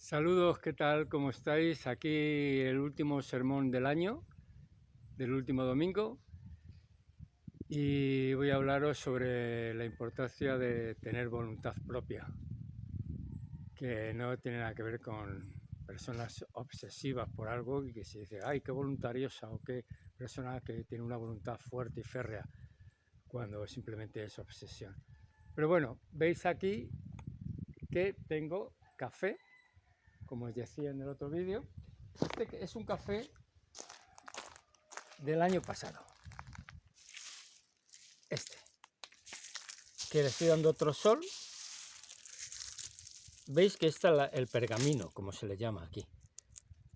Saludos, ¿qué tal? ¿Cómo estáis? Aquí el último sermón del año, del último domingo, y voy a hablaros sobre la importancia de tener voluntad propia, que no tiene nada que ver con personas obsesivas por algo y que se dice, ay, qué voluntariosa o qué persona que tiene una voluntad fuerte y férrea, cuando simplemente es obsesión. Pero bueno, veis aquí que tengo café, como os decía en el otro vídeo. Este es un café del año pasado, que le estoy dando otro sol. Veis que está el pergamino, como se le llama aquí,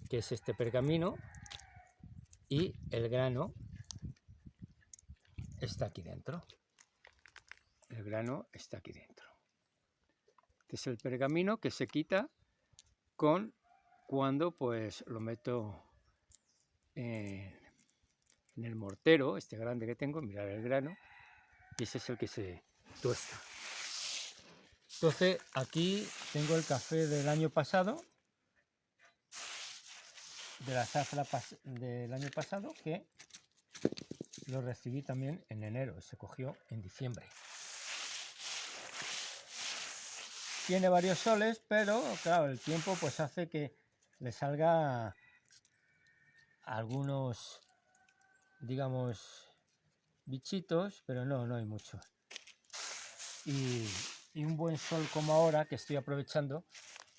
que es este pergamino, y el grano está aquí dentro. El grano está aquí dentro. Este es el pergamino que se quita cuando pues lo meto en el mortero, este grande que tengo, mirad el grano, y ese es el que se tuesta. Entonces aquí tengo el café del año pasado, de la zafra del año pasado, que lo recibí también en enero, se cogió en diciembre. Tiene varios soles, pero claro, el tiempo pues hace que le salga algunos, digamos, bichitos, pero no hay muchos. Y un buen sol como ahora, que estoy aprovechando,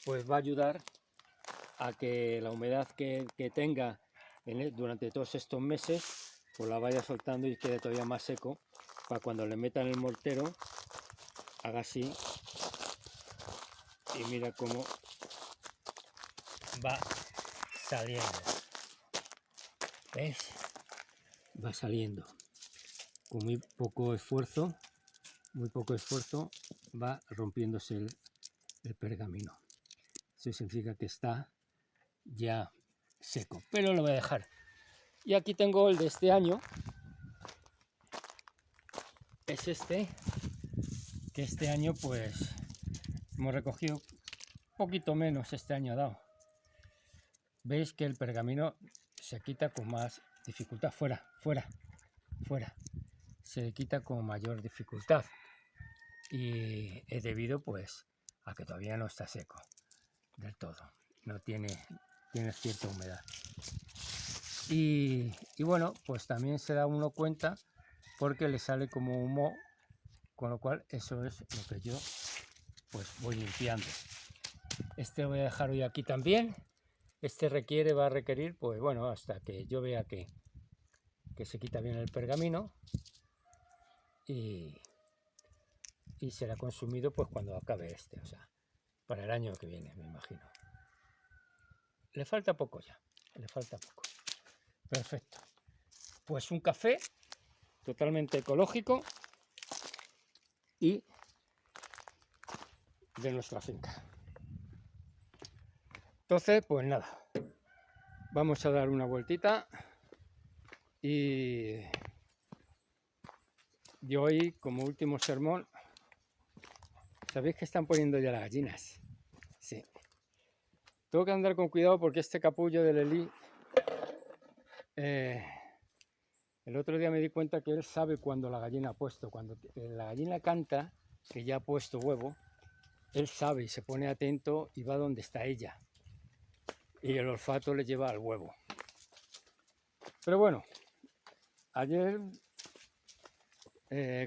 pues va a ayudar a que la humedad que tenga durante todos estos meses, pues la vaya soltando y quede todavía más seco, para cuando le metan el mortero, haga así, y mira cómo va saliendo. ¿Ves? Va saliendo. Con muy poco esfuerzo va rompiéndose el pergamino. Eso significa que está ya seco, pero lo voy a dejar. Y aquí tengo el de este año, es este, que este año pues hemos recogido un poquito menos, este año ha dado. Veis que el pergamino se quita con más dificultad, fuera, se quita con mayor dificultad, y es debido pues a que todavía no está seco del todo, no tiene cierta humedad. Y bueno, pues también se da uno cuenta porque le sale como humo, con lo cual eso es lo que yo pues voy limpiando. Este lo voy a dejar hoy aquí también. Este va a requerir, pues bueno, hasta que yo vea que se quita bien el pergamino, y será consumido pues cuando acabe este, o sea, para el año que viene, me imagino. Le falta poco ya, le falta poco. Perfecto. Pues un café totalmente ecológico y de nuestra finca. Entonces, pues nada, vamos a dar una vueltita, y yo hoy, como último sermón, ¿sabéis que están poniendo ya las gallinas? Sí. Tengo que andar con cuidado porque este capullo del Elí, el otro día me di cuenta que él sabe cuando la gallina ha puesto. Cuando la gallina canta, que ya ha puesto huevo, él sabe y se pone atento y va donde está ella. Y el olfato le lleva al huevo. Pero bueno, ayer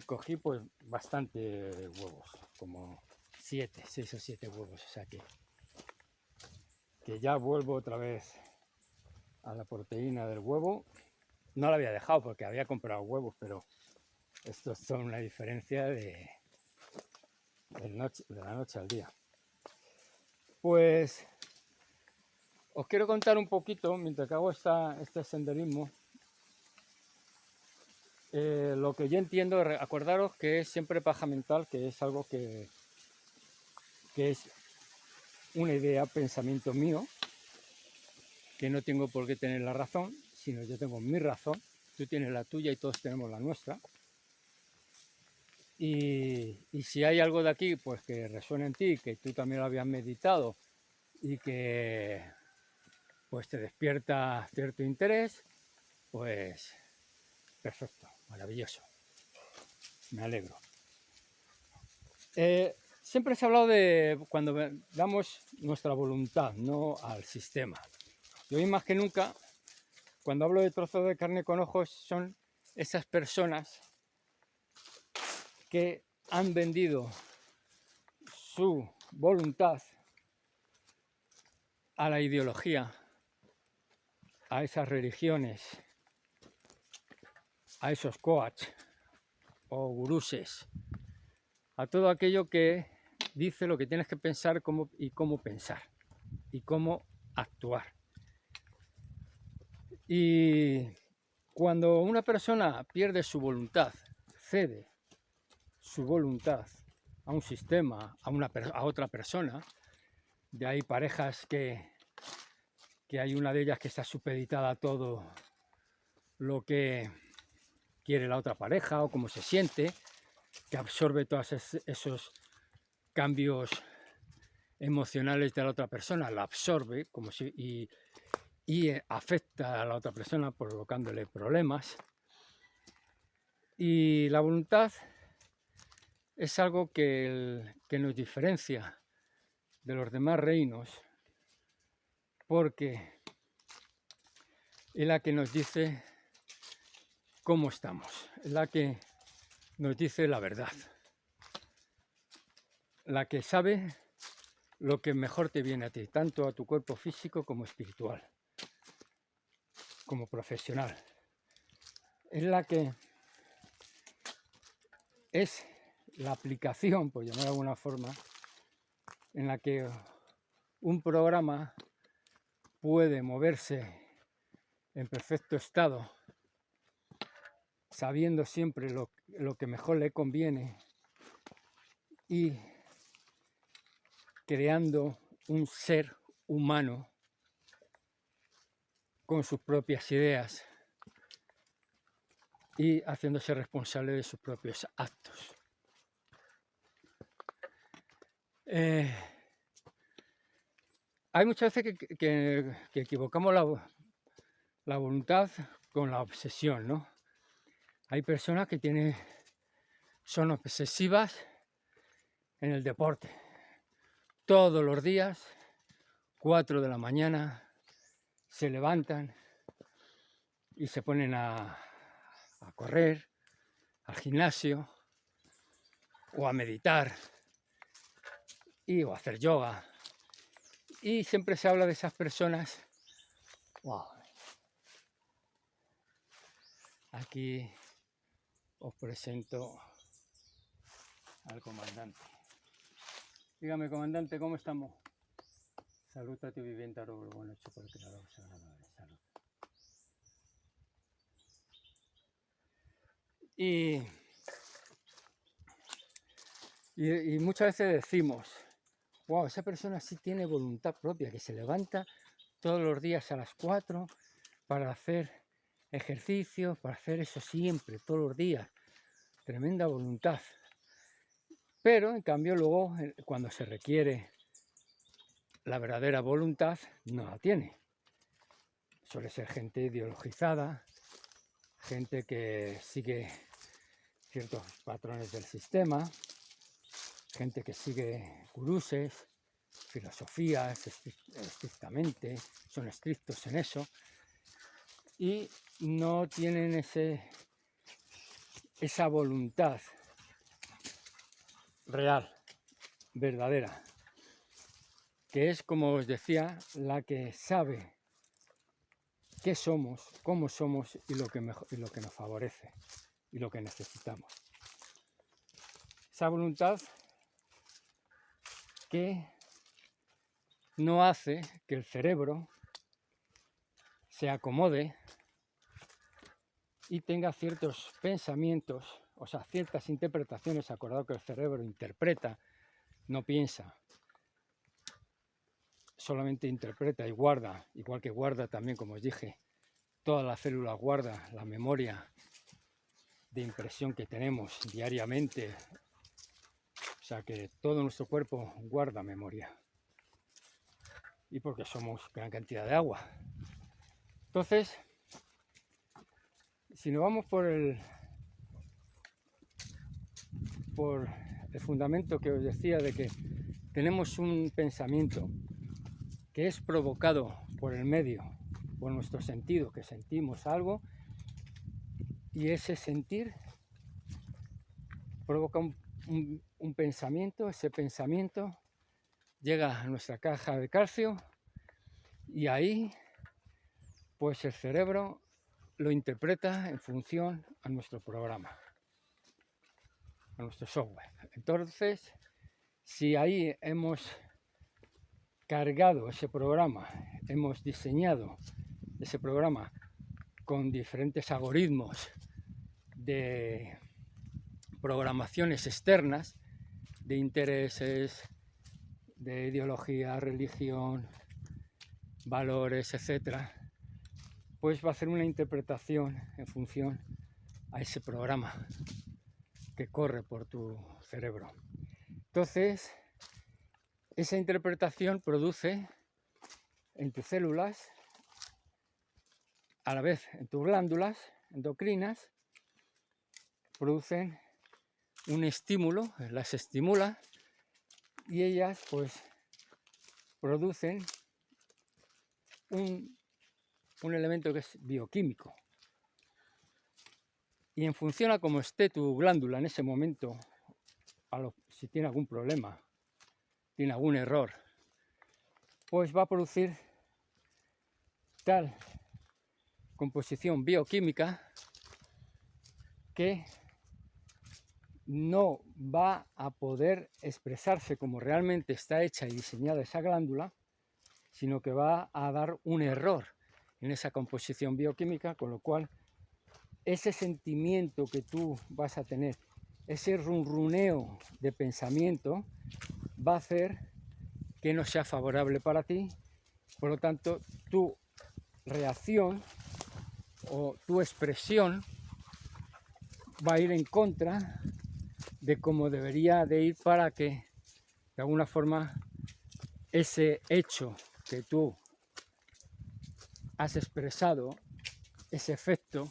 cogí pues bastante huevos, como 6 o 7 huevos, o sea que ya vuelvo otra vez a la proteína del huevo. No la había dejado porque había comprado huevos, pero estos son una diferencia de la noche al día. Pues os quiero contar un poquito, mientras que hago este senderismo, lo que yo entiendo. Acordaros que es siempre paja mental, que es algo que es una idea, pensamiento mío, que no tengo por qué tener la razón, sino yo tengo mi razón, tú tienes la tuya y todos tenemos la nuestra. Y si hay algo de aquí pues que resuena en ti, que tú también lo habías meditado y que pues te despierta cierto interés, pues perfecto, maravilloso, me alegro. Siempre se ha hablado de cuando damos nuestra voluntad, no al sistema. Y hoy más que nunca, cuando hablo de trozos de carne con ojos, son esas personas que han vendido su voluntad a la ideología, a esas religiones, a esos coach o guruses, a todo aquello que dice lo que tienes que pensar y cómo pensar y cómo actuar. Y cuando una persona pierde su voluntad, cede su voluntad a un sistema, a otra persona, de ahí parejas que hay una de ellas que está supeditada a todo lo que quiere la otra pareja o cómo se siente, que absorbe todos esos cambios emocionales de la otra persona, la absorbe y afecta a la otra persona provocándole problemas. Y la voluntad es algo que nos diferencia de los demás reinos, porque es la que nos dice cómo estamos, es la que nos dice la verdad, la que sabe lo que mejor te viene a ti, tanto a tu cuerpo físico como espiritual, como profesional. Es la que es la aplicación, por llamar de alguna forma, en la que un programa puede moverse en perfecto estado, sabiendo siempre lo que mejor le conviene y creando un ser humano con sus propias ideas y haciéndose responsable de sus propios actos. Hay muchas veces que equivocamos la voluntad con la obsesión, ¿no? Hay personas que son obsesivas en el deporte. Todos los días, 4 de la mañana, se levantan y se ponen a correr, al gimnasio, o a meditar, o a hacer yoga. Y siempre se habla de esas personas. Wow. Aquí os presento al comandante. Dígame, comandante, ¿cómo estamos? Salud a tu vivienda, robo lo bueno hecho por el creador sagrado de salud. Y muchas veces decimos, wow, esa persona sí tiene voluntad propia, que se levanta todos los días a las 4 para hacer ejercicio, para hacer eso siempre, todos los días. Tremenda voluntad. Pero, en cambio, luego, cuando se requiere la verdadera voluntad, no la tiene. Suele ser gente ideologizada, gente que sigue ciertos patrones del sistema, gente que sigue guruses, filosofías estrictamente, son estrictos en eso y no tienen esa voluntad real, verdadera, que es, como os decía, la que sabe qué somos, cómo somos y lo que nos favorece y lo que necesitamos. Esa voluntad que no hace que el cerebro se acomode y tenga ciertos pensamientos, o sea, ciertas interpretaciones. Acordado que el cerebro interpreta, no piensa, solamente interpreta y guarda, igual que guarda también, como os dije, todas las células guarda la memoria de impresión que tenemos diariamente. O sea que todo nuestro cuerpo guarda memoria. y porque somos gran cantidad de agua. Entonces, si nos vamos por el fundamento que os decía de que tenemos un pensamiento que es provocado por el medio, por nuestro sentido, que sentimos algo, y ese sentir provoca un pensamiento, ese pensamiento llega a nuestra caja de calcio y ahí pues el cerebro lo interpreta en función a nuestro programa, a nuestro software. Entonces, si ahí hemos cargado ese programa, hemos diseñado ese programa con diferentes algoritmos de programaciones externas, de intereses, de ideología, religión, valores, etcétera, pues va a hacer una interpretación en función a ese programa que corre por tu cerebro. Entonces, esa interpretación produce en tus células, a la vez en tus glándulas endocrinas, producen un estímulo, las estimula y ellas pues producen un elemento que es bioquímico. Y en función a cómo esté tu glándula en ese momento, si tiene algún problema, tiene algún error, pues va a producir tal composición bioquímica que no va a poder expresarse como realmente está hecha y diseñada esa glándula, sino que va a dar un error en esa composición bioquímica, con lo cual ese sentimiento que tú vas a tener, ese runruneo de pensamiento, va a hacer que no sea favorable para ti. Por lo tanto, tu reacción o tu expresión va a ir en contra de cómo debería de ir para que, de alguna forma, ese hecho que tú has expresado, ese efecto,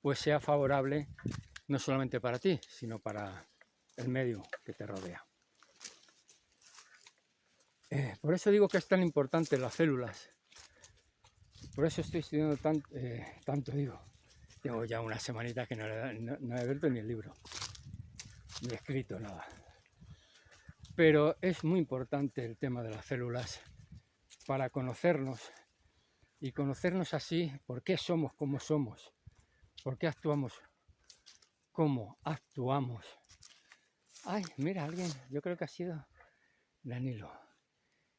pues sea favorable no solamente para ti, sino para el medio que te rodea. Por eso digo que es tan importante las células. Por eso estoy estudiando tanto, digo. Tengo ya una semanita que no he abierto ni el libro, ni he escrito nada. Pero es muy importante el tema de las células para conocernos y conocernos así, por qué somos como somos, por qué actuamos como actuamos. Ay, mira, alguien, yo creo que ha sido Danilo.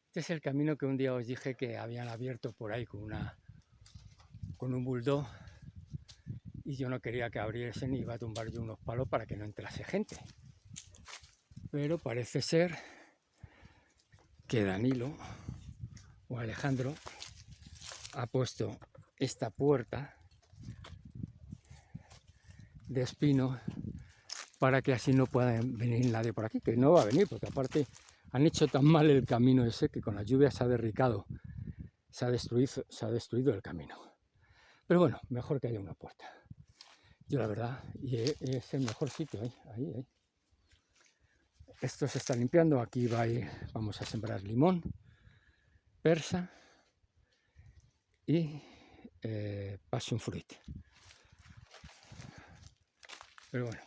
Este es el camino que un día os dije que habían abierto por ahí con un bulldog y yo no quería que abriesen y iba a tumbar yo unos palos para que no entrase gente. Pero parece ser que Danilo o Alejandro ha puesto esta puerta de espino para que así no pueda venir nadie por aquí, que no va a venir, porque aparte han hecho tan mal el camino ese que con la lluvia se ha derricado, se ha destruido el camino. Pero bueno, mejor que haya una puerta. Yo la verdad, y es el mejor sitio, ahí. Esto se está limpiando, aquí vamos a sembrar limón, persa y passion fruit. Pero bueno,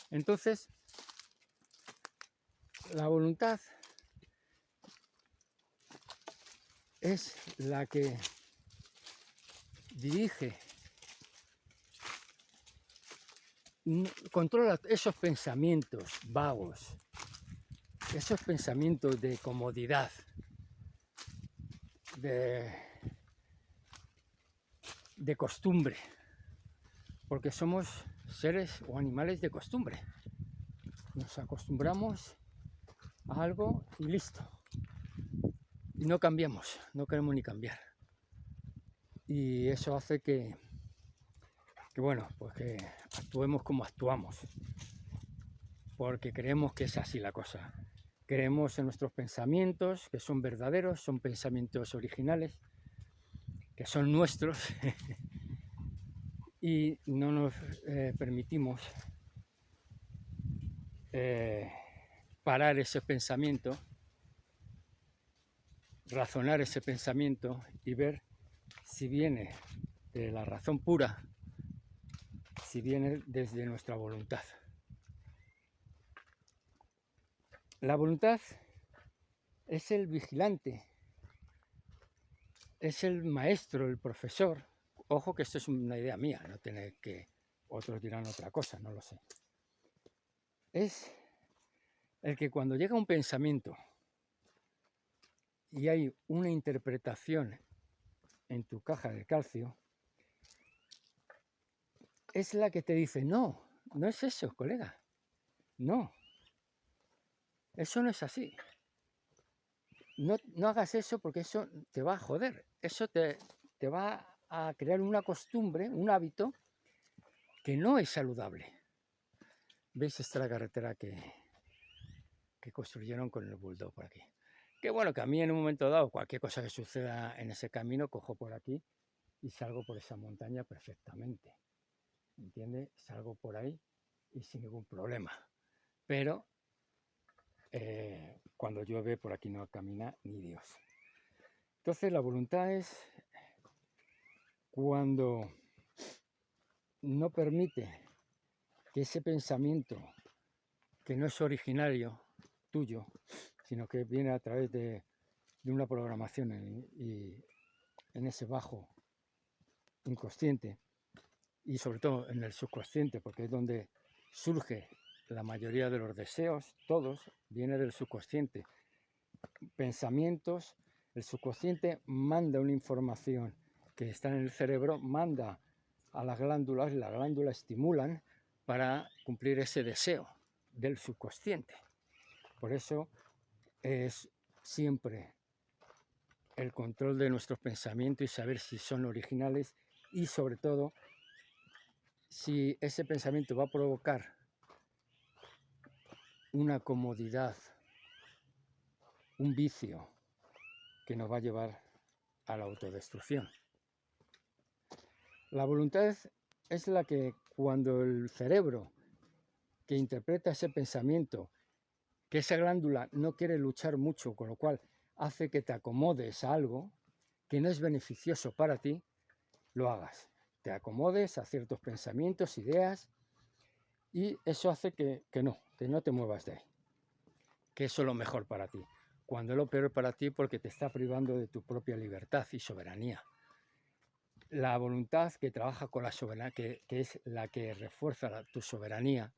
entonces la voluntad es la que dirige, controla esos pensamientos vagos, esos pensamientos de comodidad, de costumbre, porque somos seres o animales de costumbre. Nos acostumbramos a algo y listo. Y no cambiamos, no queremos ni cambiar. Y eso hace que bueno, pues que actuemos como actuamos. Porque creemos que es así la cosa, creemos en nuestros pensamientos, que son verdaderos, son pensamientos originales, que son nuestros, y no nos permitimos parar ese pensamiento, razonar ese pensamiento y ver si viene de la razón pura, si viene desde nuestra voluntad. La voluntad es el vigilante, es el maestro, el profesor. Ojo que esto es una idea mía, no tiene que otros dirán otra cosa, no lo sé. Es el que cuando llega un pensamiento y hay una interpretación en tu caja de calcio, es la que te dice, no, no es eso, colega, no, eso no es así. No hagas eso porque eso te va a joder, eso te va a crear una costumbre, un hábito que no es saludable. ¿Veis? Esta es la carretera que construyeron con el bulldog por aquí. Que bueno, que a mí en un momento dado, cualquier cosa que suceda en ese camino, cojo por aquí y salgo por esa montaña perfectamente. ¿Entiendes? Salgo por ahí y sin ningún problema. Pero cuando llueve por aquí no camina ni Dios. Entonces la voluntad es cuando no permite que ese pensamiento que no es originario tuyo, sino que viene a través de una programación en ese bajo inconsciente y sobre todo en el subconsciente, porque es donde surge la mayoría de los deseos, todos, viene del subconsciente. Pensamientos, el subconsciente manda una información que está en el cerebro, manda a las glándulas, y las glándulas estimulan para cumplir ese deseo del subconsciente. Por eso es siempre el control de nuestros pensamientos y saber si son originales y sobre todo si ese pensamiento va a provocar una comodidad, un vicio que nos va a llevar a la autodestrucción. La voluntad es la que cuando el cerebro que interpreta ese pensamiento, que esa glándula no quiere luchar mucho, con lo cual hace que te acomodes a algo que no es beneficioso para ti, lo hagas. Te acomodes a ciertos pensamientos, ideas, y eso hace que no te muevas de ahí. Que eso es lo mejor para ti. Cuando es lo peor para ti porque te está privando de tu propia libertad y soberanía. La voluntad que trabaja con la soberanía, que es la que refuerza tu soberanía,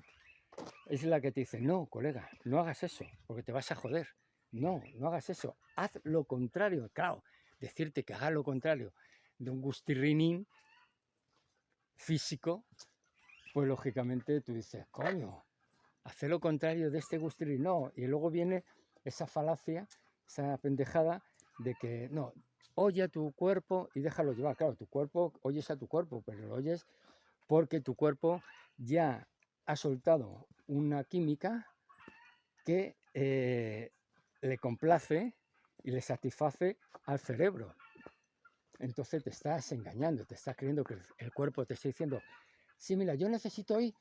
es la que te dice, no, colega, no hagas eso, porque te vas a joder. No hagas eso, haz lo contrario. Claro, decirte que hagas lo contrario de un gustirrinín físico, pues lógicamente tú dices, coño, hacer lo contrario de este gustirrinín, no. Y luego viene esa falacia, esa pendejada de que, no, oye a tu cuerpo y déjalo llevar. Claro, tu cuerpo, oyes a tu cuerpo, pero lo oyes porque tu cuerpo ya ha soltado una química que le complace y le satisface al cerebro. Entonces te estás engañando, te estás creyendo que el cuerpo te está diciendo, sí, mira, yo necesito hoy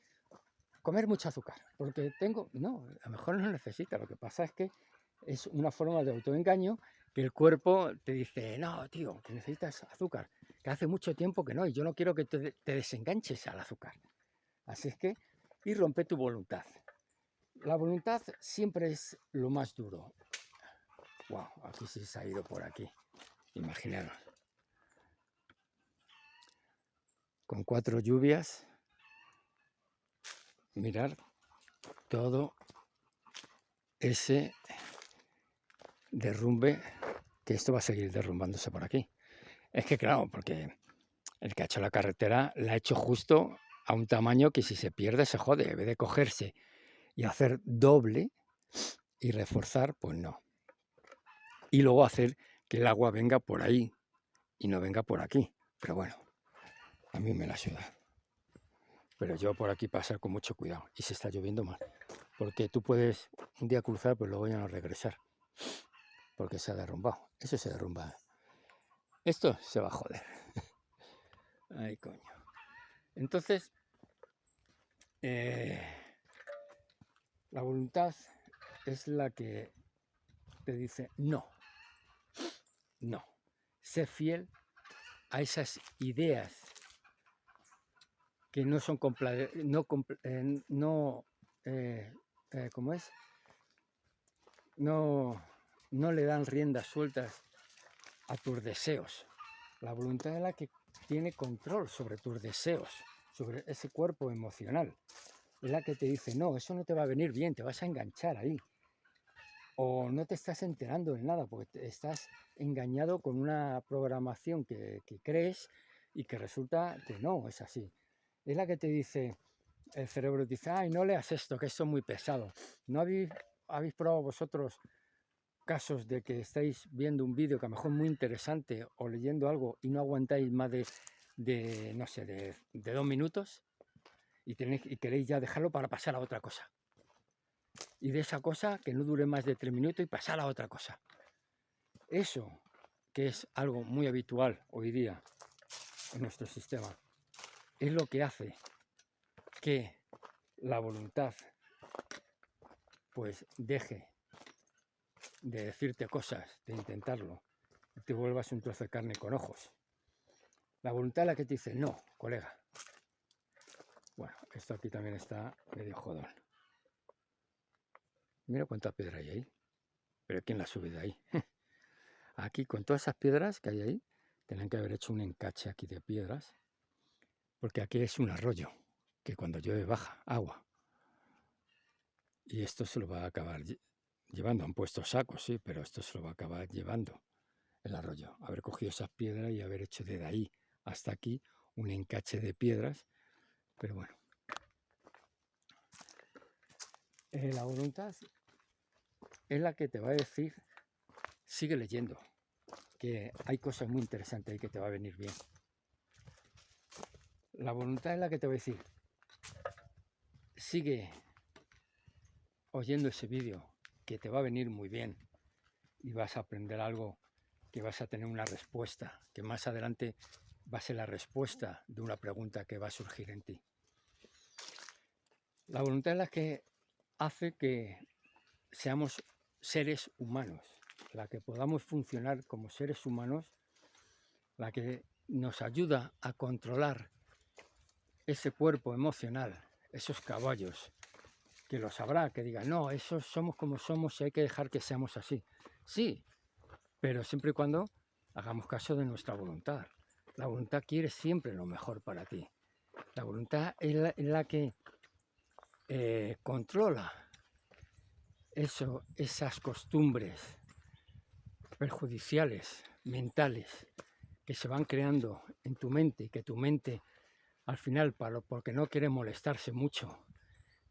comer mucho azúcar, porque tengo... No, a lo mejor no necesitas, lo que pasa es que es una forma de autoengaño que el cuerpo te dice, no, tío, que necesitas azúcar, que hace mucho tiempo que no, y yo no quiero que te desenganches al azúcar. Así es que, y rompe tu voluntad. La voluntad siempre es lo más duro. Wow, aquí sí se ha ido por aquí, imaginaros. Con 4 lluvias, mirar todo ese derrumbe, que esto va a seguir derrumbándose por aquí. Es que claro, porque el que ha hecho la carretera la ha hecho justo a un tamaño que si se pierde se jode. En vez de cogerse y hacer doble y reforzar, pues no. Y luego hacer que el agua venga por ahí y no venga por aquí. Pero bueno, a mí me la suda. pero yo por aquí pasar con mucho cuidado. Y si está lloviendo mal, porque tú puedes un día cruzar, pero luego ya no regresar, porque se ha derrumbado. Eso se derrumba. Esto se va a joder. Ay, coño. Entonces, la voluntad es la que te dice no, no. Sé fiel a esas ideas que no son ¿cómo es? No le dan riendas sueltas a tus deseos. La voluntad es la que tiene control sobre tus deseos, sobre ese cuerpo emocional. Es la que te dice, no, eso no te va a venir bien, te vas a enganchar ahí. O no te estás enterando de nada, porque estás engañado con una programación que crees y que resulta que no es así. Es la que te dice, el cerebro dice, ay, no leas esto, que esto es muy pesado. ¿No habéis probado vosotros casos de que estáis viendo un vídeo que a lo mejor es muy interesante o leyendo algo y no aguantáis más de no sé, de 2 minutos y queréis ya dejarlo para pasar a otra cosa? Y de esa cosa que no dure más de 3 minutos y pasar a otra cosa. Eso, que es algo muy habitual hoy día en nuestro sistema, es lo que hace que la voluntad pues deje de decirte cosas, de intentarlo, y te vuelvas un trozo de carne con ojos. La voluntad es la que te dice, no, colega. Bueno, esto aquí también está medio jodón. Mira cuánta piedra hay ahí. Pero ¿quién la ha subido ahí? Aquí, con todas esas piedras que hay ahí, tienen que haber hecho un encache aquí de piedras, porque aquí es un arroyo, que cuando llueve baja agua. Y esto se lo va a acabar llevando. Han puesto sacos, sí, pero esto se lo va a acabar llevando el arroyo. Haber cogido esas piedras y haber hecho desde ahí hasta aquí un encache de piedras. Pero bueno. La voluntad es la que te va a decir, sigue leyendo, que hay cosas muy interesantes ahí que te va a venir bien. La voluntad es la que te va a decir, sigue oyendo ese vídeo, que te va a venir muy bien y vas a aprender algo, que vas a tener una respuesta, que más adelante va a ser la respuesta de una pregunta que va a surgir en ti. La voluntad es la que hace que seamos seres humanos, la que podamos funcionar como seres humanos, la que nos ayuda a controlar ese cuerpo emocional, esos caballos, que lo sabrá, que diga, no, esos somos como somos y hay que dejar que seamos así. Sí, pero siempre y cuando hagamos caso de nuestra voluntad. La voluntad quiere siempre lo mejor para ti. La voluntad es la que controla esas costumbres perjudiciales, mentales, que se van creando en tu mente, que tu mente al final, porque no quiere molestarse mucho,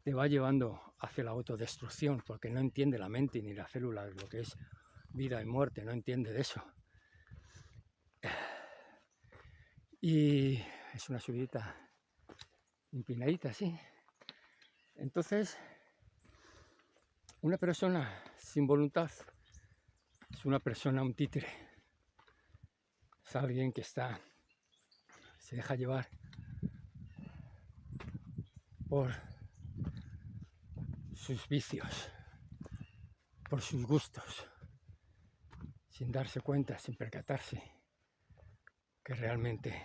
te va llevando hacia la autodestrucción, porque no entiende la mente ni la célula lo que es vida y muerte, no entiende de eso. Y es una subidita empinadita, sí. Entonces, una persona sin voluntad es una persona, un títere. Es alguien que se deja llevar por sus vicios, por sus gustos, sin darse cuenta, sin percatarse que realmente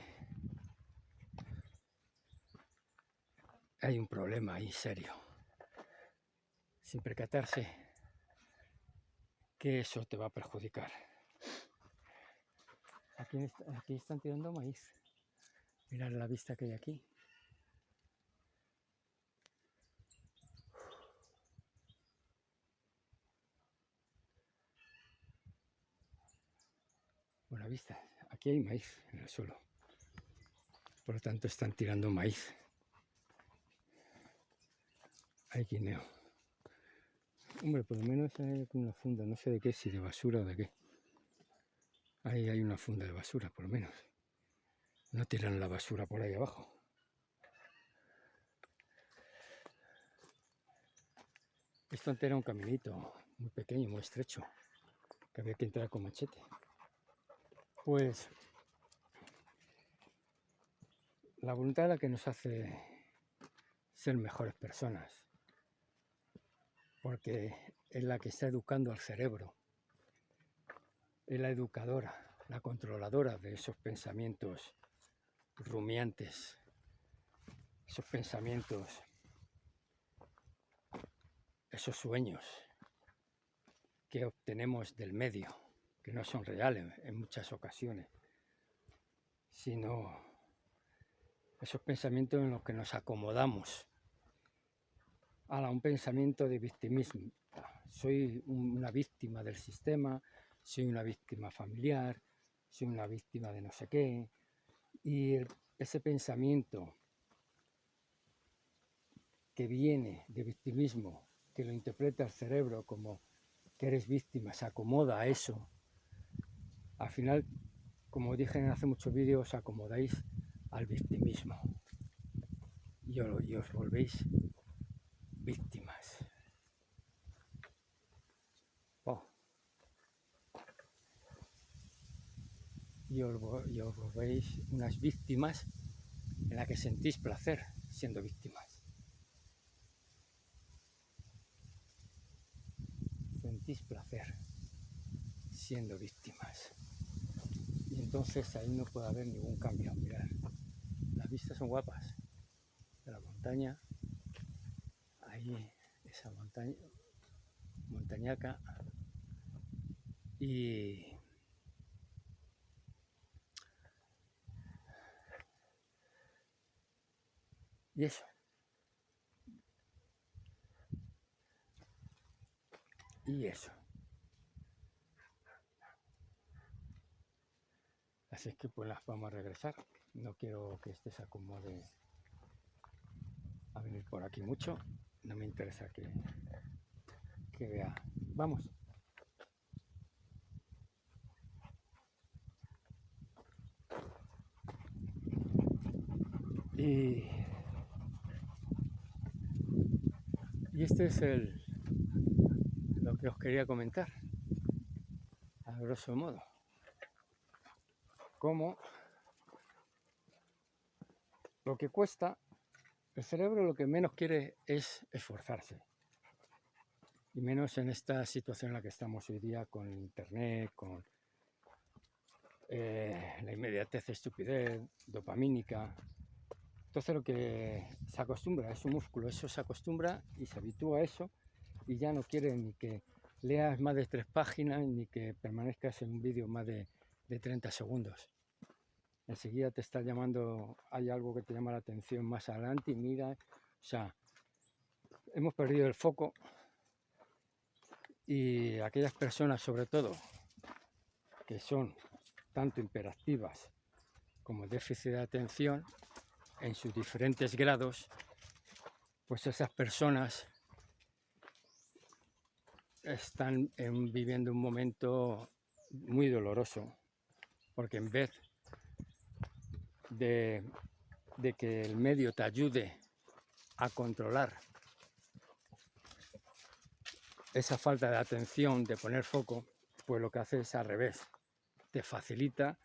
hay un problema ahí serio, sin percatarse que eso te va a perjudicar. Aquí están tirando maíz. Mirad la vista que hay aquí. Buena vista. Aquí hay maíz en el suelo. Por lo tanto están tirando maíz. Hay guineo. Hombre, por lo menos hay una funda, no sé de qué, si de basura o de qué. Ahí hay una funda de basura, por lo menos. No tiran la basura por ahí abajo. Esto antes era un caminito muy pequeño, muy estrecho, que había que entrar con machete. Pues la voluntad es la que nos hace ser mejores personas, porque es la que está educando al cerebro, es la educadora, la controladora de esos pensamientos rumiantes, esos pensamientos, esos sueños que obtenemos del medio, que no son reales en muchas ocasiones, sino esos pensamientos en los que nos acomodamos a un pensamiento de victimismo. Soy una víctima del sistema, soy una víctima familiar, soy una víctima de no sé qué. Y ese pensamiento que viene de victimismo, que lo interpreta el cerebro como que eres víctima, se acomoda a eso. Al final, como dije en hace muchos vídeos, os acomodáis al victimismo y os volvéis víctimas. Oh. Y os volvéis unas víctimas en las que sentís placer siendo víctimas. Sentís placer siendo víctimas. Y entonces ahí no puede haber ningún cambio. Mirad, las vistas son guapas. De la montaña, ahí esa montaña, montañaca, y eso. Y eso. Así es que pues las vamos a regresar. No quiero que este se acomode a venir por aquí mucho. No me interesa que vea. Vamos. Y este es lo que os quería comentar, a grosso modo. Cómo lo que cuesta, el cerebro lo que menos quiere es esforzarse. Y menos en esta situación en la que estamos hoy día con internet, con la inmediatez, estupidez, dopamínica. Entonces lo que se acostumbra es un músculo, eso se acostumbra y se habitúa a eso y ya no quiere ni que leas más de 3 páginas ni que permanezcas en un vídeo más de 30 segundos. Enseguida te está llamando, hay algo que te llama la atención más adelante y mira, o sea, hemos perdido el foco y aquellas personas sobre todo que son tanto hiperactivas como déficit de atención en sus diferentes grados, pues esas personas están viviendo un momento muy doloroso, porque en vez de que el medio te ayude a controlar esa falta de atención, de poner foco, pues lo que hace es al revés, te facilita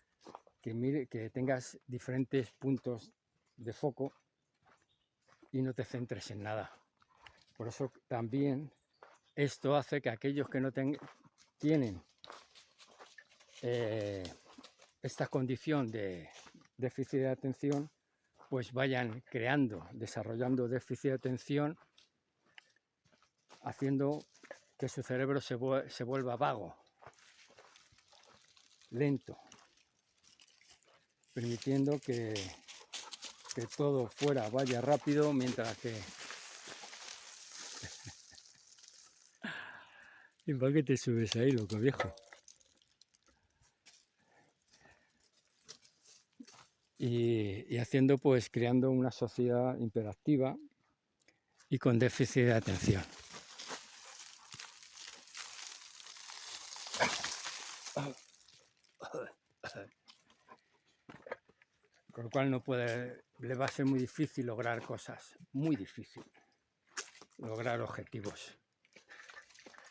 que tengas diferentes puntos de foco y no te centres en nada. Por eso también esto hace que aquellos que no tienen esta condición de déficit de atención, pues vayan creando, desarrollando déficit de atención, haciendo que su cerebro se vuelva vago, lento, permitiendo que todo fuera vaya rápido, mientras que... ¿Y para qué te subes ahí, loco viejo? Y haciendo, pues, creando una sociedad hiperactiva y con déficit de atención. Con lo cual le va a ser muy difícil lograr cosas, muy difícil lograr objetivos.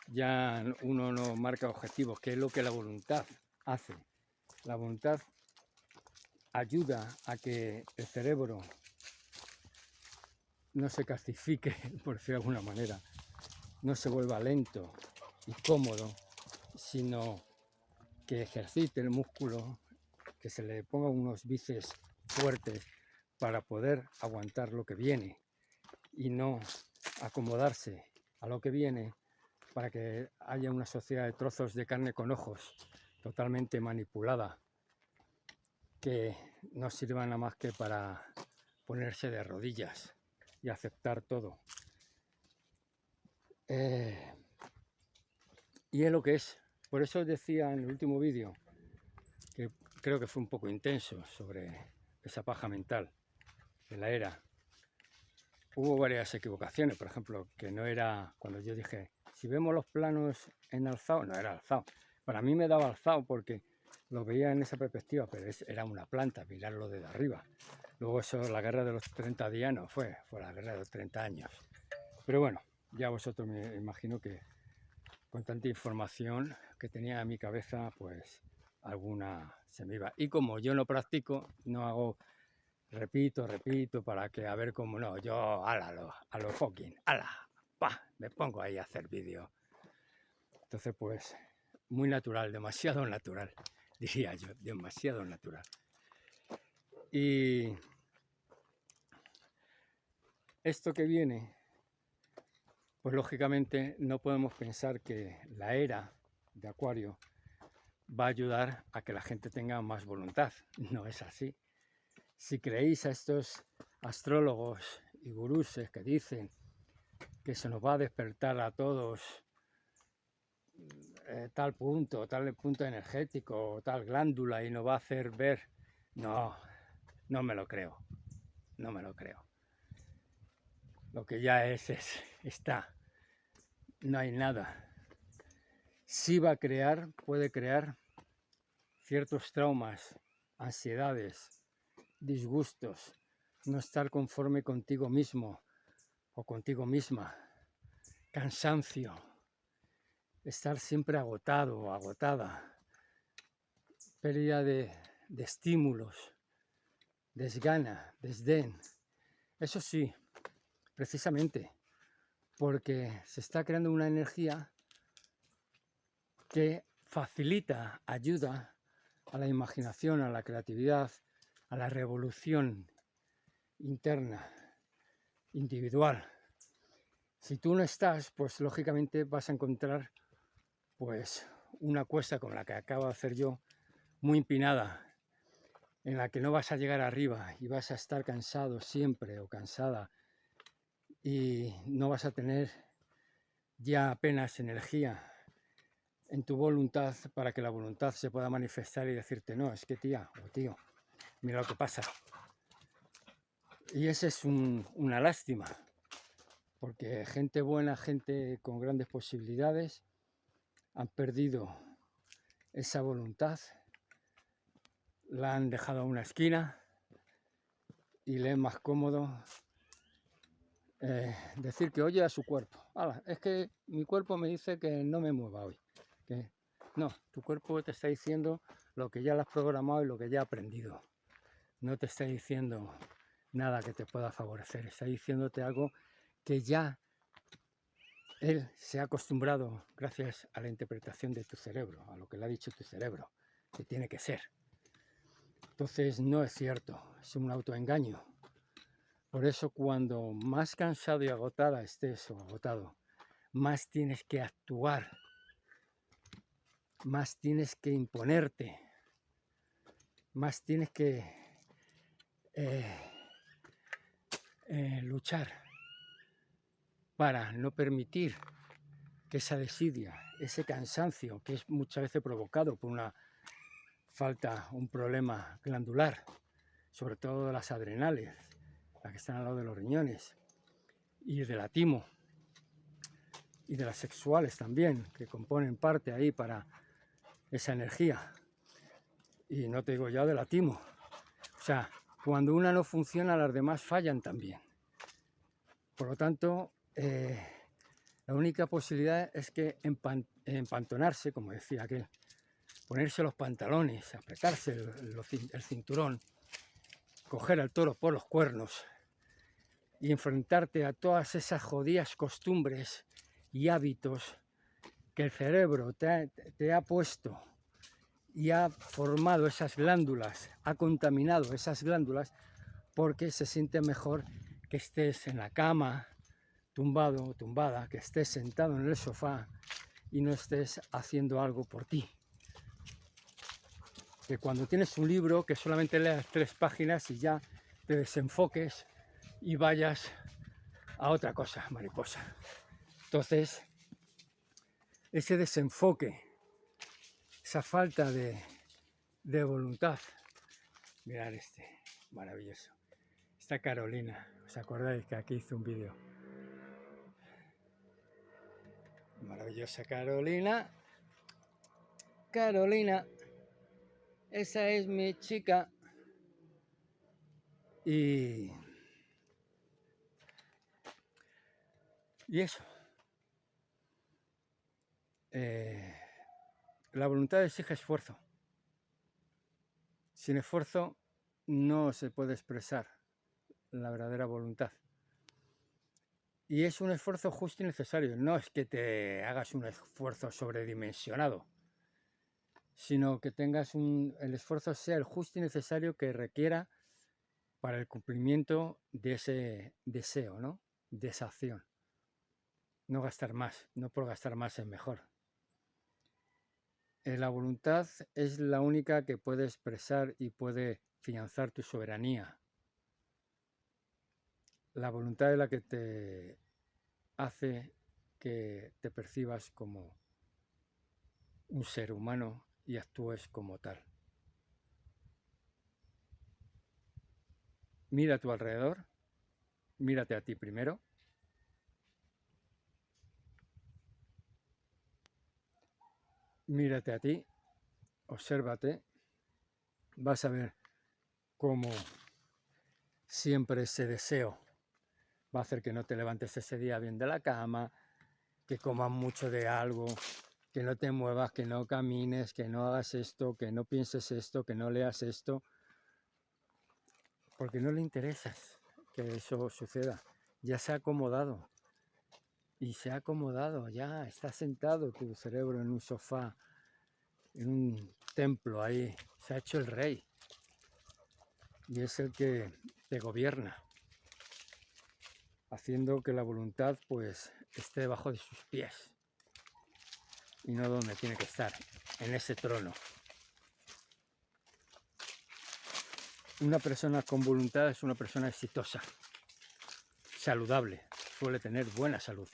ya uno no marca objetivos, que es lo que la voluntad hace. La voluntad ayuda a que el cerebro no se calcifique, por decirlo de alguna manera, no se vuelva lento y cómodo, sino que ejercite el músculo, que se le ponga unos bíceps fuertes para poder aguantar lo que viene y no acomodarse a lo que viene, para que haya una sociedad de trozos de carne con ojos totalmente manipulada, que no sirvan nada más que para ponerse de rodillas y aceptar todo. Y es lo que es. Por eso os decía en el último vídeo, que creo que fue un poco intenso, sobre esa paja mental de la era. Hubo varias equivocaciones, por ejemplo, que no era, cuando yo dije, si vemos los planos en alzado, no era alzado. Para mí me daba alzado porque lo veía en esa perspectiva, pero era una planta, mirarlo desde arriba. Luego eso, la guerra de los 30 días no fue la guerra de los 30 años. Pero bueno, ya vosotros me imagino que con tanta información que tenía en mi cabeza, pues alguna se me iba. Y como yo no practico, no hago, repito, para que a ver cómo no, yo a lo fucking, me pongo ahí a hacer vídeos. Entonces pues muy natural, demasiado natural, diría yo, demasiado natural. Y esto que viene, pues lógicamente no podemos pensar que la era de Acuario va a ayudar a que la gente tenga más voluntad. No es así. Si creéis a estos astrólogos y guruses que dicen que se nos va a despertar a todos tal punto energético, tal glándula y nos va a hacer ver, no me lo creo, no me lo creo. Lo que ya está, no hay nada. Sí va a crear, puede crear ciertos traumas, ansiedades, disgustos, no estar conforme contigo mismo o contigo misma, cansancio, estar siempre agotado o agotada, pérdida de estímulos, desgana, desdén. Eso sí, precisamente porque se está creando una energía que facilita, ayuda a la imaginación, a la creatividad, a la revolución interna, individual. Si tú no estás, pues lógicamente vas a encontrar pues una cuesta como la que acabo de hacer yo, muy empinada, en la que no vas a llegar arriba y vas a estar cansado siempre o cansada y no vas a tener ya apenas energía en tu voluntad para que la voluntad se pueda manifestar y decirte, no, es que tía o tío, mira lo que pasa. Y esa es una lástima, porque gente buena, gente con grandes posibilidades, han perdido esa voluntad, la han dejado a una esquina y le es más cómodo decir que oye a su cuerpo. Es que mi cuerpo me dice que no me mueva hoy. Que no, tu cuerpo te está diciendo lo que ya lo has programado y lo que ya ha aprendido. No te está diciendo nada que te pueda favorecer, está diciéndote algo que ya él se ha acostumbrado gracias a la interpretación de tu cerebro, a lo que le ha dicho tu cerebro, que tiene que ser. Entonces no es cierto, es un autoengaño. Por eso cuando más cansado y agotada estés o agotado, más tienes que actuar, más tienes que imponerte, más tienes que luchar para no permitir que esa desidia, ese cansancio que es muchas veces provocado por una falta, un problema glandular, sobre todo de las adrenales, las que están al lado de los riñones, y de la timo, y de las sexuales también, que componen parte ahí para esa energía. Y no te digo ya de la timo. O sea, cuando una no funciona, las demás fallan también. Por lo tanto, la La única posibilidad es que empantonarse, como decía aquel, ponerse los pantalones, apretarse el cinturón, coger al toro por los cuernos y enfrentarte a todas esas jodidas costumbres y hábitos que el cerebro te ha puesto y ha formado esas glándulas, ha contaminado esas glándulas, porque se siente mejor que estés en la cama, tumbado o tumbada, que estés sentado en el sofá y no estés haciendo algo por ti. Que cuando tienes un libro, que solamente leas 3 páginas y ya te desenfoques y vayas a otra cosa, mariposa. Entonces, ese desenfoque, esa falta de voluntad. Mirad este, maravilloso. Esta Carolina, ¿os acordáis que aquí hice un vídeo? Maravillosa Carolina. Carolina, esa es mi chica. Y eso. La voluntad exige esfuerzo. Sin esfuerzo no se puede expresar la verdadera voluntad. Y es un esfuerzo justo y necesario. No es que te hagas un esfuerzo sobredimensionado, sino que tengas el esfuerzo sea el justo y necesario que requiera para el cumplimiento de ese deseo, ¿no? De esa acción. No gastar más, no por gastar más es mejor. La voluntad es la única que puede expresar y puede fianzar tu soberanía. La voluntad es la que te hace que te percibas como un ser humano y actúes como tal. Mira a tu alrededor, mírate a ti primero. Mírate a ti, obsérvate, vas a ver cómo siempre ese deseo va a hacer que no te levantes ese día bien de la cama, que comas mucho de algo, que no te muevas, que no camines, que no hagas esto, que no pienses esto, que no leas esto, porque no le interesas que eso suceda. Ya se ha acomodado. Y se ha acomodado, ya está sentado tu cerebro en un sofá, en un templo ahí, se ha hecho el rey y es el que te gobierna, haciendo que la voluntad pues esté debajo de sus pies y no donde tiene que estar, en ese trono. Una persona con voluntad es una persona exitosa, saludable, suele tener buena salud.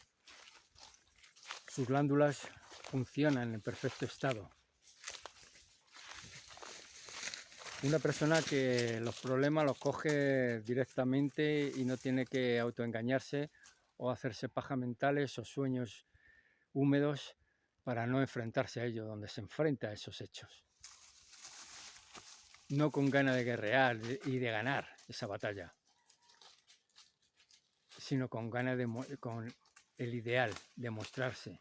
Sus glándulas funcionan en perfecto estado. Una persona que los problemas los coge directamente y no tiene que autoengañarse o hacerse paja mentales o sueños húmedos para no enfrentarse a ello, donde se enfrenta a esos hechos. No con ganas de guerrear y de ganar esa batalla, sino con ganas con el ideal de mostrarse,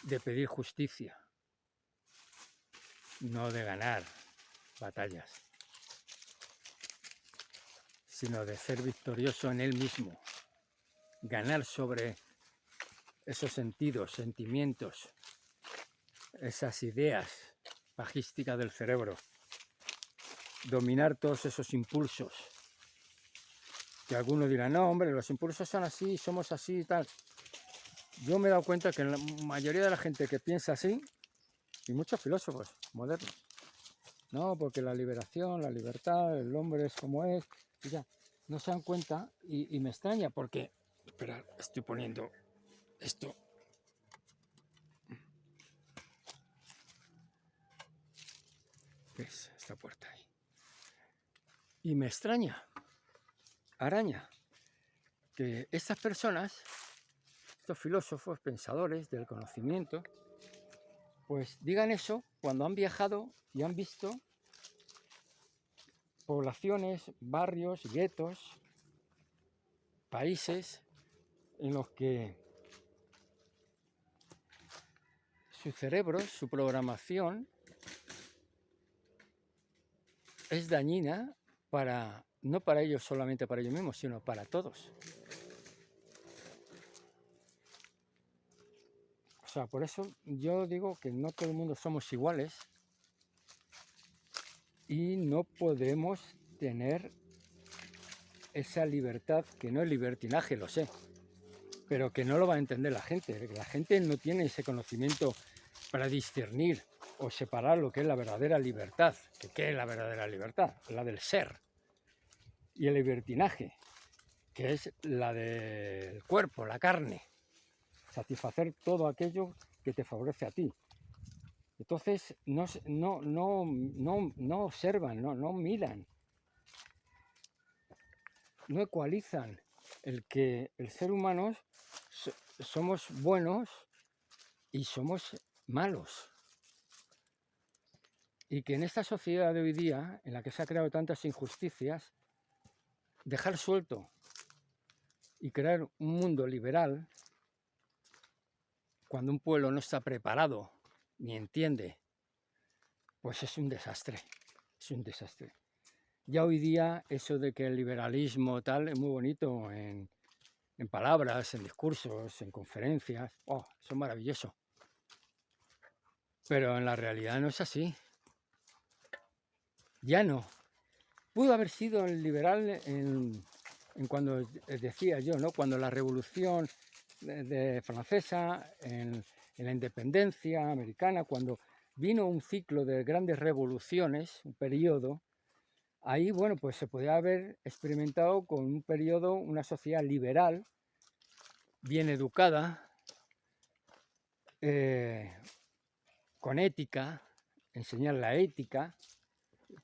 de pedir justicia, no de ganar batallas, sino de ser victorioso en él mismo, ganar sobre esos sentidos, sentimientos, esas ideas bajísticas del cerebro, dominar todos esos impulsos, que algunos dirán, no hombre, los impulsos son así, somos así y tal. Yo me he dado cuenta que la mayoría de la gente que piensa así, y muchos filósofos modernos, no, porque la liberación, la libertad, el hombre es como es, y ya, no se dan cuenta y me extraña porque, espera, estoy poniendo esto. ¿Ves? Esta puerta ahí. Y me extraña, araña, que estas personas, estos filósofos, pensadores del conocimiento, pues digan eso cuando han viajado y han visto poblaciones, barrios, guetos, países en los que su cerebro, su programación es dañina para, no para ellos solamente para ellos mismos, sino para todos. O sea, por eso yo digo que no todo el mundo somos iguales y no podemos tener esa libertad, que no es libertinaje, lo sé, pero que no lo va a entender la gente. La gente no tiene ese conocimiento para discernir o separar lo que es la verdadera libertad. ¿Qué es la verdadera libertad? La del ser. Y el libertinaje, que es la del cuerpo, la carne. Satisfacer todo aquello que te favorece a ti. Entonces no observan, no miran, no ecualizan el que el ser humano somos buenos y somos malos. Y que en esta sociedad de hoy día, en la que se han creado tantas injusticias, dejar suelto y crear un mundo liberal, cuando un pueblo no está preparado ni entiende, pues es un desastre, es un desastre. Ya hoy día eso de que el liberalismo tal es muy bonito en palabras, en discursos, en conferencias, oh, eso es maravilloso. Pero en la realidad no es así. Ya no. Pudo haber sido el liberal en cuando decía yo, ¿no? Cuando la revolución francesa, en la independencia americana, cuando vino un ciclo de grandes revoluciones, un periodo, ahí, bueno, pues se podía haber experimentado con un periodo, una sociedad liberal, bien educada, con ética, enseñar la ética,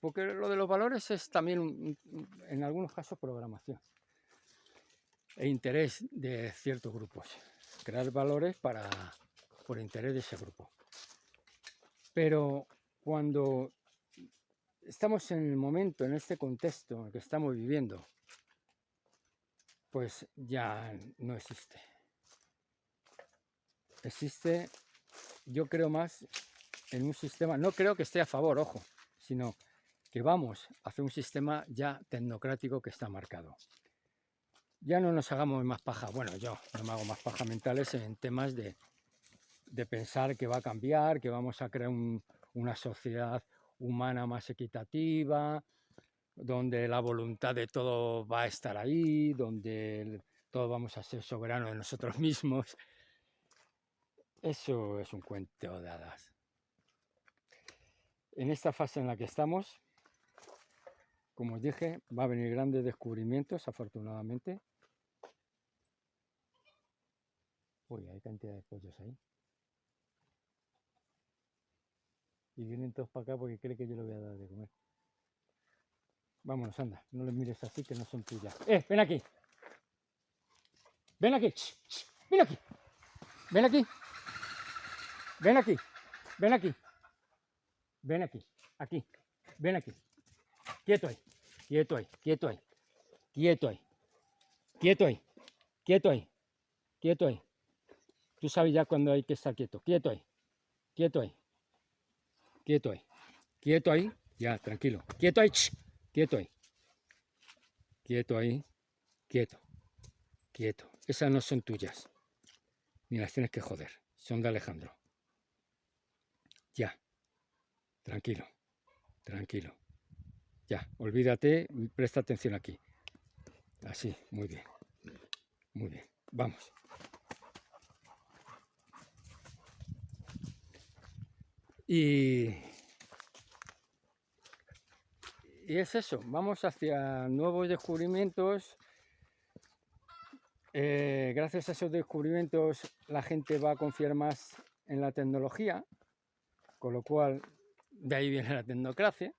porque lo de los valores es también, en algunos casos, programación e interés de ciertos grupos. Crear valores por interés de ese grupo. Pero cuando estamos en el momento, en este contexto en el que estamos viviendo, pues ya no existe. Existe, yo creo más en un sistema, no creo que esté a favor, ojo, sino que vamos hacia un sistema ya tecnocrático que está marcado. Ya no nos hagamos más paja, bueno, yo no me hago más paja mentales en temas de pensar que va a cambiar, que vamos a crear una sociedad humana más equitativa, donde la voluntad de todos va a estar ahí, donde todos vamos a ser soberanos de nosotros mismos. Eso es un cuento de hadas. En esta fase en la que estamos, como os dije, va a venir grandes descubrimientos, afortunadamente. Uy, hay cantidad de pollos ahí. Y vienen todos para acá porque creen que yo le voy a dar de comer. Vámonos, anda, no les mires así que no son tuyas. Ven aquí. Ven aquí. Ven aquí. Ven aquí. Ven aquí. Ven aquí. Ven aquí. Aquí. Ven aquí. Quieto ahí. Quieto ahí. Quieto ahí. Quieto ahí. Quieto ahí. Quieto ahí. Quieto ahí. Tú sabes ya cuando hay que estar quieto. Quieto ahí. Quieto ahí. Quieto ahí. Quieto ahí. Ya, tranquilo. Quieto ahí. Quieto ahí. Quieto ahí. Quieto. Quieto. Esas no son tuyas. Ni las tienes que joder. Son de Alejandro. Ya. Tranquilo. Tranquilo. Ya. Olvídate. Presta atención aquí. Así. Muy bien. Muy bien. Vamos. Y es eso. Vamos hacia nuevos descubrimientos. Gracias a esos descubrimientos la gente va a confiar más en la tecnología, con lo cual de ahí viene la tecnocracia,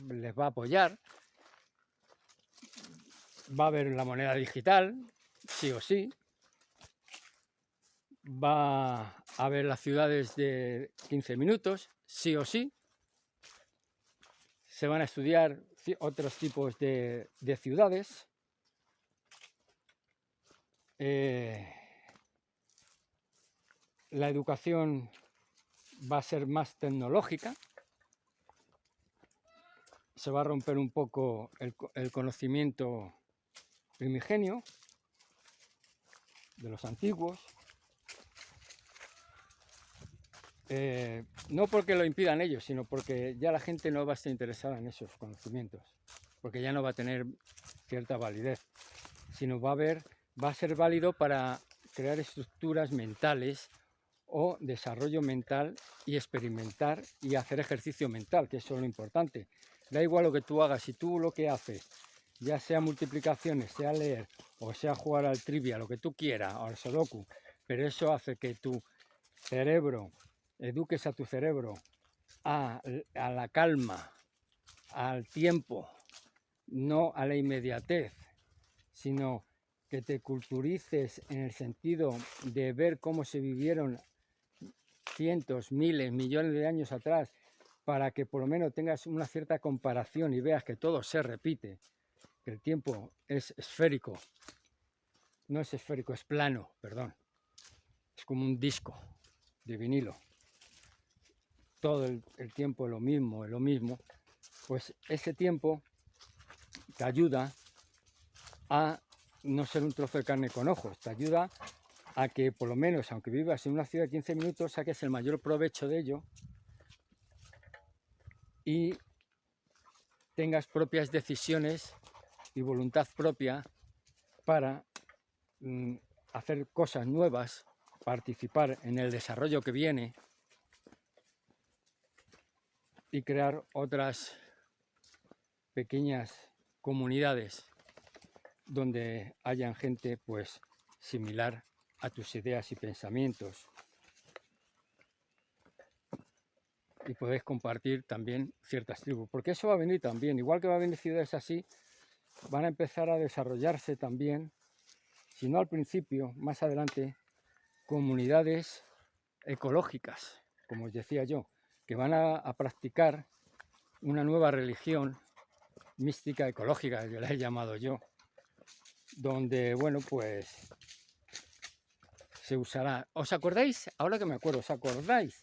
les va a apoyar, va a haber la moneda digital, sí o sí, va a haber las ciudades de 15 minutos, sí o sí, se van a estudiar otros tipos de ciudades. la educación va a ser más tecnológica, se va a romper un poco el conocimiento primigenio de los antiguos, no porque lo impidan ellos, sino porque ya la gente no va a estar interesada en esos conocimientos, porque ya no va a tener cierta validez, sino va a ser válido para crear estructuras mentales o desarrollo mental y experimentar y hacer ejercicio mental, que eso es lo importante. Da igual lo que tú hagas, si tú lo que haces, ya sea multiplicaciones, sea leer o sea jugar al trivia, lo que tú quieras, o al sudoku, pero eso hace que tu cerebro, eduques a tu cerebro a la calma, al tiempo, no a la inmediatez, sino que te culturices en el sentido de ver cómo se vivieron cientos, miles, millones de años atrás, para que por lo menos tengas una cierta comparación y veas que todo se repite, que el tiempo es esférico, no es esférico, es plano, perdón, es como un disco de vinilo, todo el tiempo es lo mismo, pues ese tiempo te ayuda a no ser un trozo de carne con ojos, te ayuda a que por lo menos, aunque vivas en una ciudad de 15 minutos, saques el mayor provecho de ello y tengas propias decisiones y voluntad propia para hacer cosas nuevas, participar en el desarrollo que viene y crear otras pequeñas comunidades donde hayan gente pues similar a tus ideas y pensamientos, y podéis compartir también ciertas tribus, porque eso va a venir también, igual que va a venir ciudades así, van a empezar a desarrollarse también, si no al principio, más adelante, comunidades ecológicas, como os decía yo, que van a practicar una nueva religión mística ecológica, que la he llamado yo, donde, bueno, pues se usará. ¿Os acordáis? Ahora que me acuerdo, ¿os acordáis?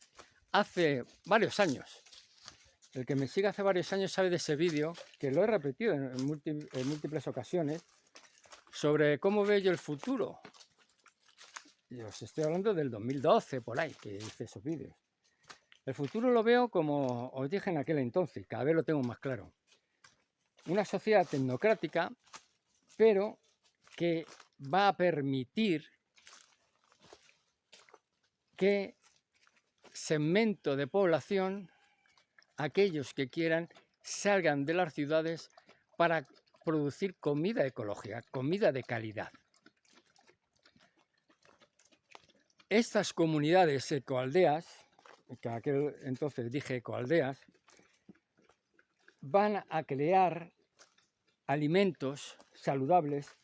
Hace varios años, el que me sigue hace varios años sabe de ese vídeo, que lo he repetido en múltiples ocasiones, sobre cómo veo yo el futuro. Y os estoy hablando del 2012, por ahí, que hice esos vídeos. El futuro lo veo como os dije en aquel entonces, cada vez lo tengo más claro. Una sociedad tecnocrática, pero que va a permitir que segmento de población, aquellos que quieran, salgan de las ciudades para producir comida ecológica, comida de calidad. Estas comunidades ecoaldeas, que en aquel entonces dije ecoaldeas, van a crear alimentos saludables,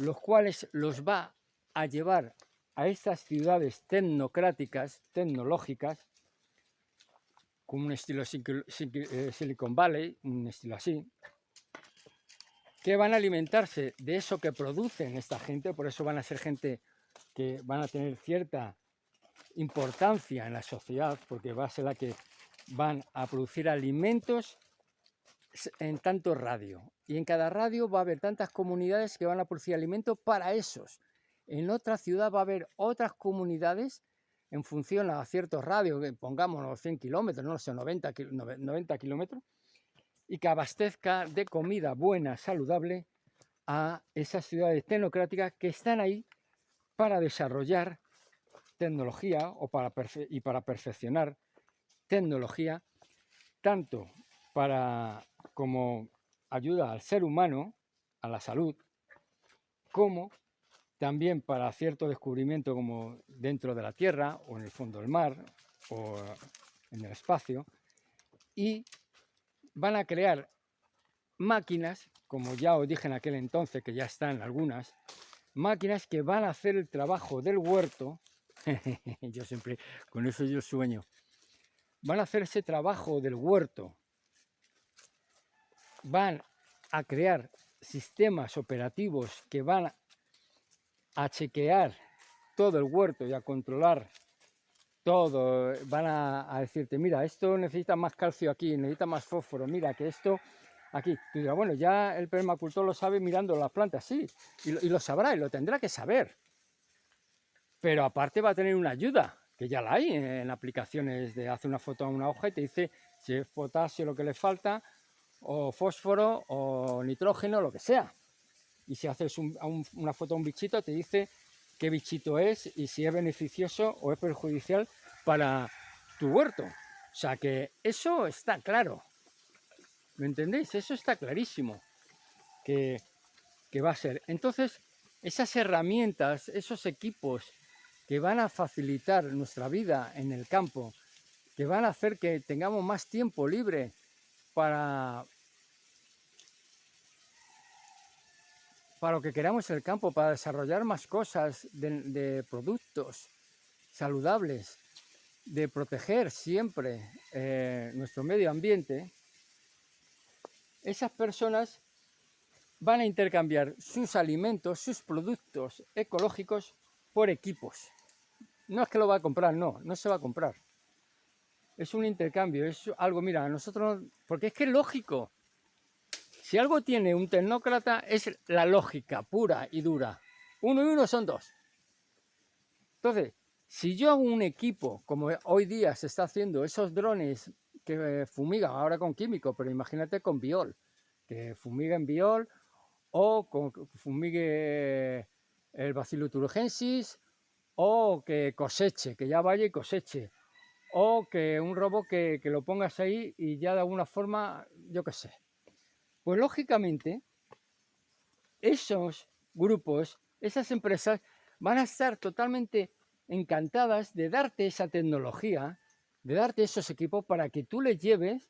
los cuales los va a llevar a estas ciudades tecnocráticas, tecnológicas, como un estilo Silicon Valley, un estilo así, que van a alimentarse de eso que producen esta gente, por eso van a ser gente que van a tener cierta importancia en la sociedad, porque va a ser la que van a producir alimentos en tanto radio, y en cada radio va a haber tantas comunidades que van a producir alimentos para esos. En otra ciudad va a haber otras comunidades en función a ciertos radios, que pongámonos 100 kilómetros, no sé, 90 kilómetros, y que abastezca de comida buena, saludable, a esas ciudades tecnocráticas que están ahí para desarrollar tecnología y para perfeccionar tecnología, tanto como ayuda al ser humano, a la salud, como también para cierto descubrimiento como dentro de la Tierra o en el fondo del mar o en el espacio, y van a crear máquinas, como ya os dije en aquel entonces, que ya están algunas, máquinas que van a hacer el trabajo del huerto. Yo siempre, con eso yo sueño, van a hacer ese trabajo del huerto, van a crear sistemas operativos que van a chequear todo el huerto y a controlar todo, van a decirte, mira, esto necesita más calcio aquí, necesita más fósforo, mira que esto aquí. Tú dirás, bueno, ya el permacultor lo sabe mirando las plantas, sí, y lo sabrá y lo tendrá que saber. Pero aparte va a tener una ayuda, que ya la hay en aplicaciones de hace una foto a una hoja y te dice si es potasio lo que le falta, o fósforo, o nitrógeno, lo que sea. Y si haces una foto a un bichito, te dice qué bichito es y si es beneficioso o es perjudicial para tu huerto. O sea que eso está claro. ¿Me entendéis? Eso está clarísimo que va a ser. Entonces, esas herramientas, esos equipos que van a facilitar nuestra vida en el campo, que van a hacer que tengamos más tiempo libre para lo que queramos en el campo, para desarrollar más cosas de productos saludables, de proteger siempre nuestro medio ambiente, esas personas van a intercambiar sus alimentos, sus productos ecológicos por equipos. No es que lo va a comprar, no se va a comprar. Es un intercambio, es algo, mira, a nosotros, porque es que es lógico. Si algo tiene un tecnócrata es la lógica pura y dura. 1 y 1 son 2. Entonces, si yo hago un equipo, como hoy día se está haciendo, esos drones que fumigan ahora con químicos, pero imagínate con biol, que fumiguen biol o que fumigue el Bacillus thuringiensis, o que coseche, que ya vaya y coseche, o que un robot que lo pongas ahí y ya de alguna forma, yo qué sé. Pues lógicamente, esos grupos, esas empresas, van a estar totalmente encantadas de darte esa tecnología, de darte esos equipos para que tú les lleves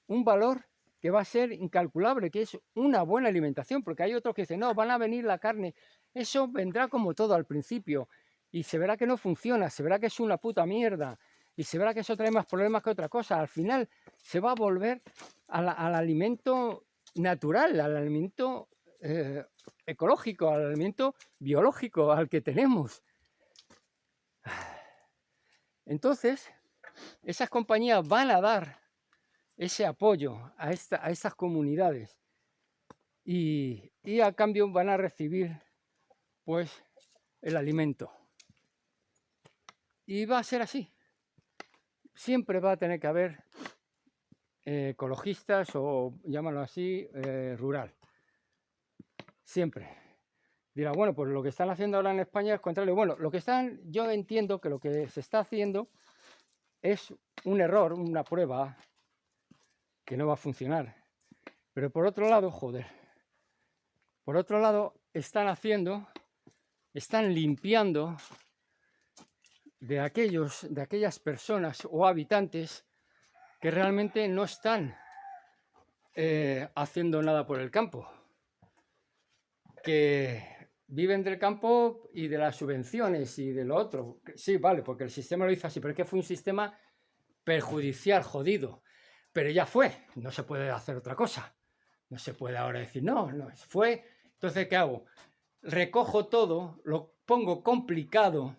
un valor que va a ser incalculable, que es una buena alimentación, porque hay otros que dicen, no, van a venir la carne, eso vendrá como todo al principio, y se verá que no funciona, se verá que es una puta mierda, y se verá que eso trae más problemas que otra cosa. Al final se va a volver al alimento natural, al alimento ecológico, al alimento biológico, al que tenemos. Entonces, esas compañías van a dar ese apoyo a estas comunidades y a cambio van a recibir pues el alimento. Y va a ser así. Siempre va a tener que haber ecologistas o llámalo así, rural. Siempre. Dirá, bueno, pues lo que están haciendo ahora en España es contrario. Bueno, yo entiendo que lo que se está haciendo es un error, una prueba que no va a funcionar. Pero por otro lado, por otro lado, están limpiando de aquellas personas o habitantes que realmente no están haciendo nada por el campo, que viven del campo y de las subvenciones y de lo otro. Sí, vale, porque el sistema lo hizo así, pero es que fue un sistema perjudicial, jodido. Pero ya fue, no se puede hacer otra cosa. No se puede ahora decir, no, fue. Entonces, ¿qué hago? Recojo todo, lo pongo complicado,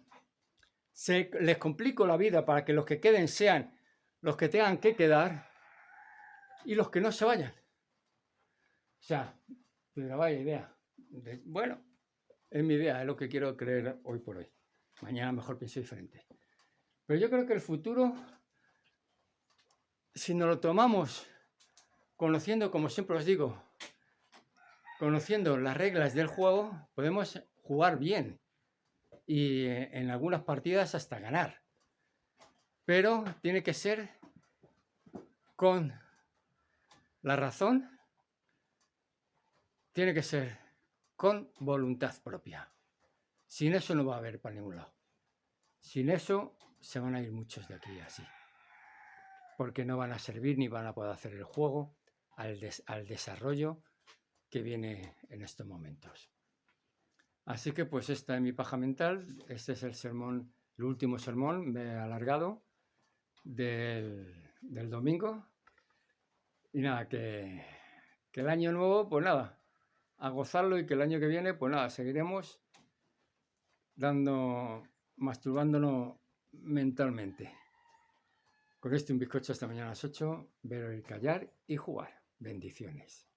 les complico la vida para que los que queden sean los que tengan que quedar y los que no se vayan. O sea, pero vaya idea. Bueno, es mi idea, es lo que quiero creer hoy por hoy. Mañana mejor pienso diferente. Pero yo creo que el futuro, si nos lo tomamos conociendo, como siempre os digo, conociendo las reglas del juego, podemos jugar bien y en algunas partidas hasta ganar. Pero tiene que ser con la razón, tiene que ser con voluntad propia. Sin eso no va a haber para ningún lado. Sin eso se van a ir muchos de aquí así. Porque no van a servir ni van a poder hacer el juego al desarrollo que viene en estos momentos. Así que pues esta es mi paja mental. Este es el sermón, el último sermón, me he alargado del domingo. Y nada, que el año nuevo, pues nada, a gozarlo y que el año que viene, pues nada, seguiremos masturbándonos mentalmente. Con esto un bizcocho hasta mañana a las 8, ver el callar y jugar. Bendiciones.